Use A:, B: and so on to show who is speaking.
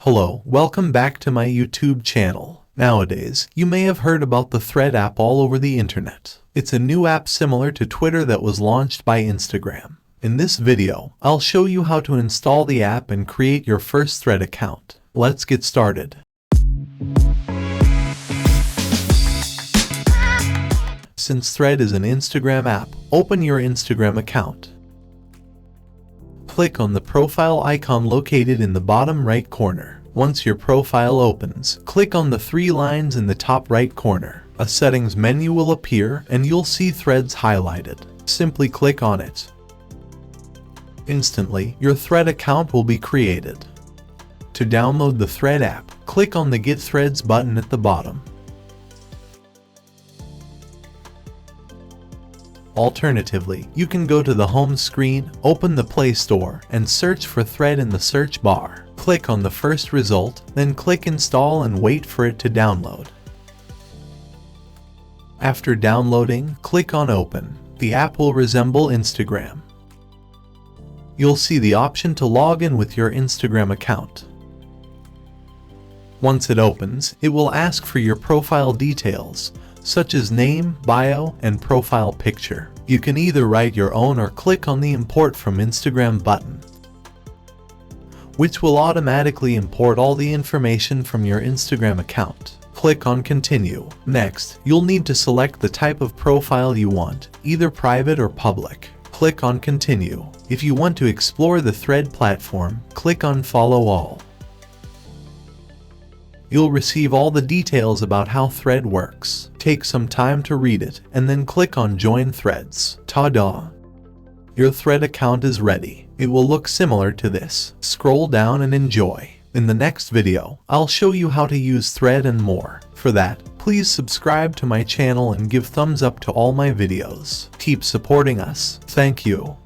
A: Hello, welcome back to my YouTube channel. Nowadays, you may have heard about the Thread app all over the internet. It's a new app similar to Twitter that was launched by Instagram. In this video, I'll show you how to install the app and create your first Thread account. Let's get started. Since Thread is an Instagram app, open your Instagram account. Click on the profile icon located in the bottom right corner. Once your profile opens, click on the three lines in the top right corner. A settings menu will appear and you'll see Threads highlighted. Simply click on it. Instantly, your Thread account will be created. To download the Thread app, click on the Get Threads button at the bottom. Alternatively, you can go to the home screen, open the Play Store, and search for Thread in the search bar. Click on the first result, then click Install and wait for it to download. After downloading, click on Open. The app will resemble Instagram. You'll see the option to log in with your Instagram account. Once it opens, it will ask for your profile details, such as name, bio, and profile picture. You can either write your own or click on the Import from Instagram button, which will automatically import all the information from your Instagram account. Click on Continue. Next, you'll need to select the type of profile you want, either private or public. Click on Continue. If you want to explore the Thread platform, click on Follow All. You'll receive all the details about how Thread works. Take some time to read it, and then click on Join Threads. Ta-da! Your Thread account is ready. It will look similar to this. Scroll down and enjoy. In the next video, I'll show you how to use Thread and more. For that, please subscribe to my channel and give thumbs up to all my videos. Keep supporting us. Thank you.